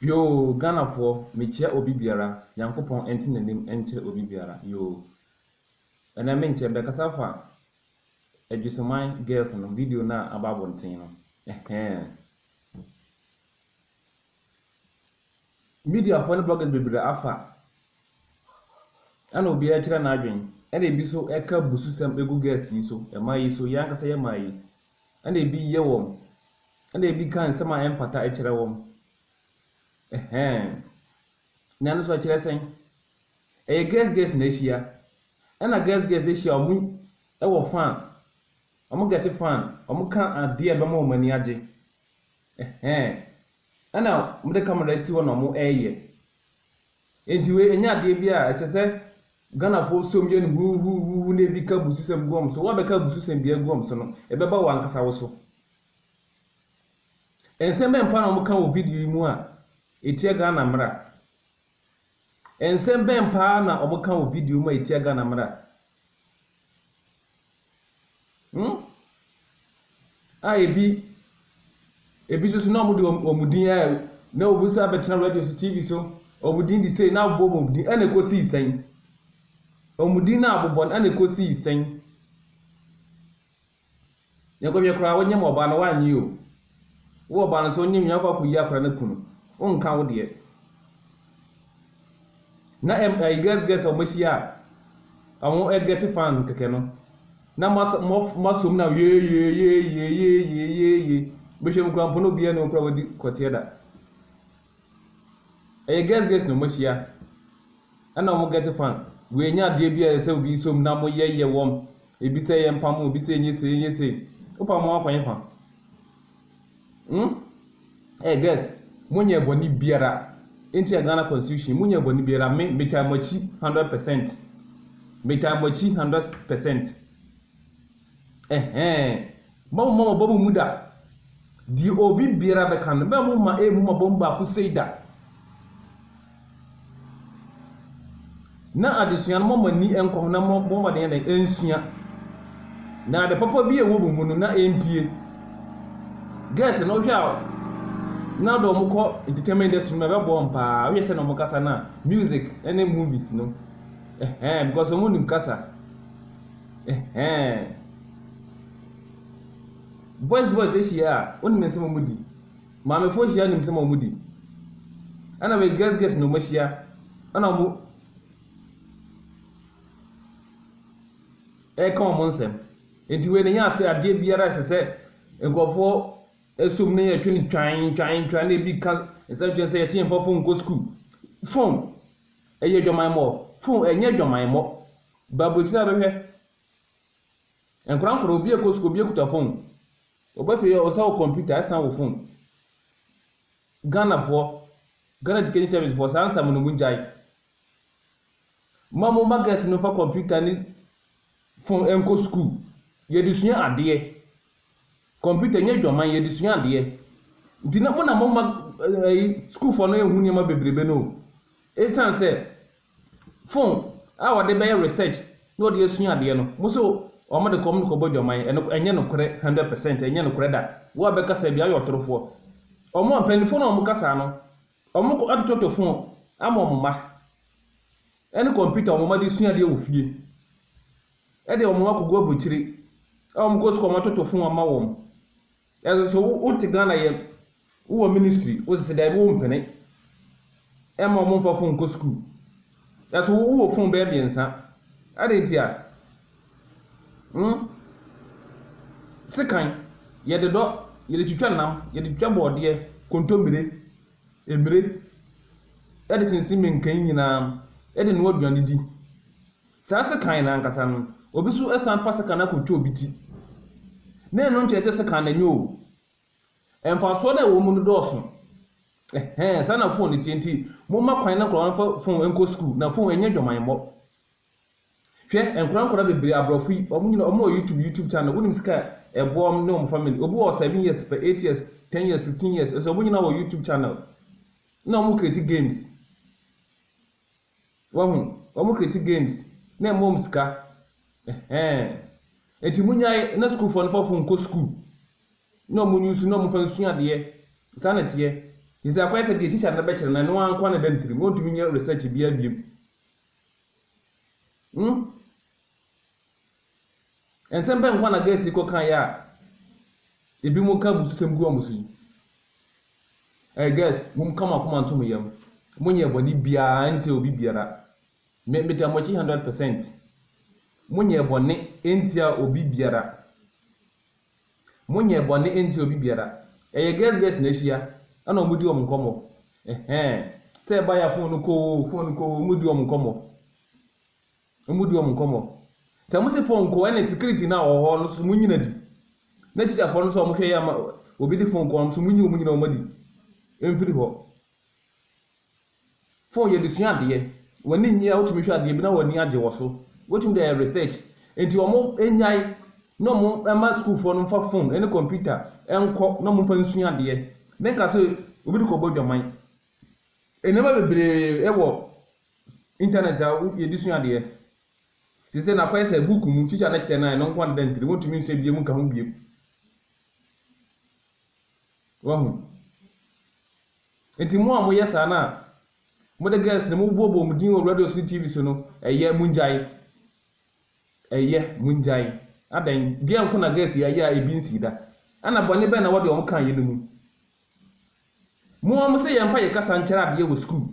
Yo, Ghana for mechia obi biara, Yankopon enti nanim enche obi biara. Yo, ena menche be kasa fa adwuseman girls no video na ababonten no. Media for no bloggers bebere afa. Ana obi a kire na adwen. Ena ebi so eka bususem egu girls yi so, ema yi so yankasa ye mai. Ena ebi ye wom. Ena ebi kan sema empata e kire wom. Nanu so kire sen. Girls na ehia. Ena girls ehia omu e wo fan. Omu get fan. Omu kan ade e be ma omani age. Ena mu de camera si wo na omu eye. Enti we enya ade bia etese Ghana fo som ye nu hu na ebi ka bususem gom so. Wo be ka bususem bia gom so no. E be ba wankasa wo so. Ensembe mpa na omu kan wo video yi mu a etie Ghana mra. Ensembe mpa na omu kan wo video mu a etie Ghana mra. Ebi so na omudi omudin ya na obusa betena radio so TV so omudin di say na abbo omudin ene kosi isen omudin na abbo ene kosi isen yakobye kura wonye mo ba na wanyi o wo ba na so nyim yakwa ku yi akura na kunu onka wo de na guess omashia awon get fan keke no na masom na ye Bishop Kwampono bia no kwa wodi kotieda. Guess no mashia. Ana mo get fan. We nya de bia se obi som na mo ye wom. Ebi se ye mpam obi se nyese. Opa mo akwan fan. Guess munye boni biara. Enti Ghana constitution munye boni biara me ka machi 100%. Me ka machi 100%. Mama babu muda. Di obi biara beka no be mo ma mu ma bomba ku seida na adesua no mo ni enko na mo ma de na ensua na de papa bi ewo bu mu no na empie guess no hwa na do mo ko entertainment industry me be bom pa we say no mo kasa na music any movies no because mo nim kasa boys ehia oni mense mamudi maame fo hia nim se mamudi ana we guess no mashia ana mo come onsem enti we nya ase ade biara sese engofo esum ne ye twini twan na bi ka ese say ese enfo phone go school phone eye dwoman mo phone enye dwoman mo babu tira behwe enkran obi e school bi ekuta phone obafe yo osawo computer asan wo phone Ghana education service for sansa mo no munjai mamo magas no fa computer ni phone enko school ye disua ade computer nye dwoman ye disua ade nti na mo na mo school for no ehun niam bebrebe no e san say phone a de be research no de esua ade no mo so omo de kom no ko bodwoman enye no kore 100% enye no kore da wo be kasa bia yo torofo omo ampanifo na omo kasa no omo ko atoto phone ama omo ma ene computer omo ma de sua de ofie e de omo ko go bochiri omo ko sko ma toto phone ama wom so uti Ghana ye wo ministry wo se da wo mpene e ma omo fa phone ko school so wo phone be biensa ade ntia sekan yede do yede twitwa nam yede twitwa bode kontomire emire ede sensime nkan nyina ede no aduane di saa sekan na nkasa no obi so esan fa sekan na kotwa obiti na eno nche sekan na nyo emfa so da wo mu no doso saa na phone tienti mo ma kwan na kro phone enko school na phone enye dwoman mo hwe enkura bebre abrofo omo YouTube channel wonim sika ebom ne family obu o 7 years 8 years 10 years 15 years so omo nyina wo YouTube channel na omo create games omo create games na mom sika eti munya na school for no for nko school na omo news na omo fa nsu ade sanete is a quite a teacher and a better and no one can identity. Want to mean research be a view. And some ben one against the cockaya. If you won't come to some gomusi. I guess won't come up to me. When your body be until be beara. Make me tell 100%. When your bonnet intia obi biara. When your bonnet intia obi biara. I guess Nesia. I know Mudium Como. Say by a phone call Mudium Como. Mudium Como. Some say phone call any security now or on Sumunity. Next a phone some share will be the phone call Sumunu Munimodi. In Friho. For your decision, dear. When in year to be sure the Bina near Jawaso, watching their research, and you are more any no more a school for phone, any computer, and no more function, dear. Make us say, we will go your mind. And never be ever internet, you decision, dear. She said, I press a book, teacher next and I don't want them to want to mean say, you won't come here. Well, and Timon, yes, Anna. Mother girls, the move bobo, Mudino radio TV sono, a year Munjai. A year Munjai. I then, dear Kuna guess, ya a bean cedar. And a bonny banner what you can you do. More say, I'm fire Cassan Charab, you school.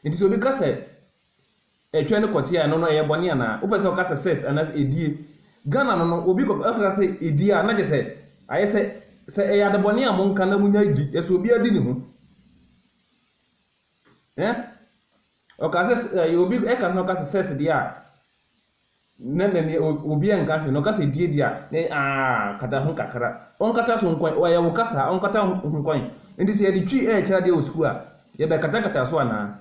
It is because a train of Cotia, no, a boniana, Opus of Casa says, and as a dear. Ghana, no, Obico, say, a dear, not just said. I say, a the bonia monk can munja, as will be a dinner. Okay, you will be echoes no cast says, dear. Then will be in country, no cast a dear, Catahun Cacara. On Catasun coin, or I will cast her on Catahun coin. And this is the 3 air child square. Yet the Catacatasuana.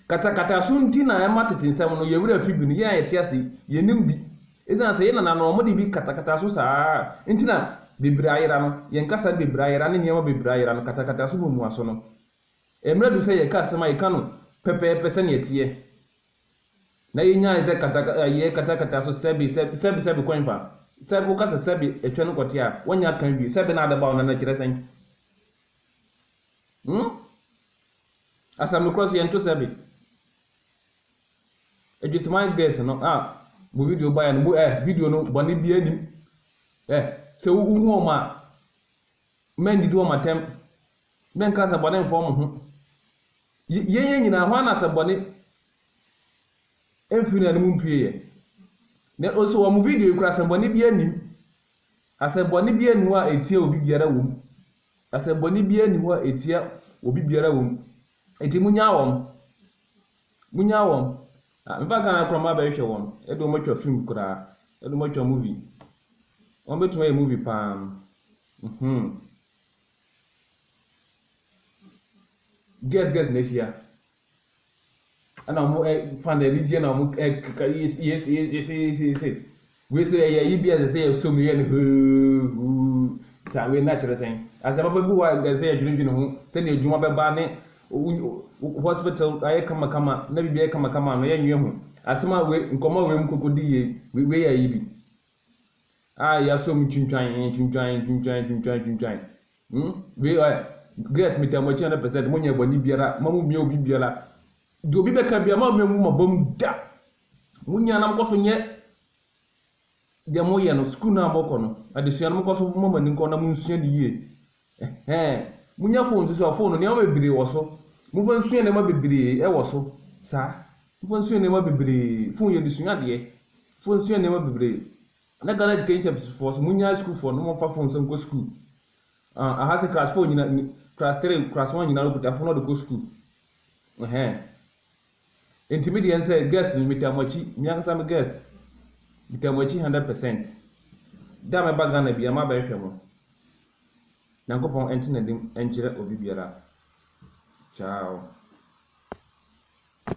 Catacatasun Tina and Martin 7 you would have been here at Yassi, ye nimbi. Isn't saying an anomaly be Catacatasusa. Intina be Briaran, Yankasa be Briaran, and Yama be Briaran, Catacatasu Muasono. Emre do say a customer cano, Pepe Pesanetie. Naya is a Catacatasu Sebi coin fa. Sebucas a Sebi, a Chenocotia, 1 year can be 7 other bound and a dressing. As I'm across the entry Sebi. It is my guess, no, we video by and video no, Bonnie be any. So who ma men did my temp. Men cast a bonnet form. Ye in a one as a bonnet. Infinite moon pay. Then also a movie you cross and bonnie be any. As a bonnie be anywhere a tear will be a womb. As a bonnie be anywhere a tear will be a womb. A timunyawam. Munyawam. I'm back on a crumb very one. I do much of film could I do much of movie. I'm bet to make a movie palm. Guess next year. And I'm found a region. Yes. We say, you be as I say, so many who say, natural saying. As a babu, I say, drinking home, send your Juma Barney, hospital, I come, never be a come, and you. As some way, in common room could be, we wear a be. Ah, you are so much trying. We are. Guess me tell me 100% when you body biara, mamu mi obi biara. Do be beka bia ma memu bom da. Munya na mkoso nye dia moye no school na moko no. Adesua na mkoso mama ni nko na munsua di ye. Munya phone so phone ne ma bebere wo so. Mu fa nsua ne ma bebere e wo so. Sa. Mu fa nsua ne ma bebere phone ye desua de. Phone nsua ne ma bebere. Na Ghana education force munya school for no mo fa phone so nko school. I has a class 4 class 3 class 1 put a phone to go school. Intermediate say guess me tamochi me some guess. Me tamochi 100%. Da me baga na bia ma ba hwemo. Nankopon enti na dem enjire obi biara. Ciao.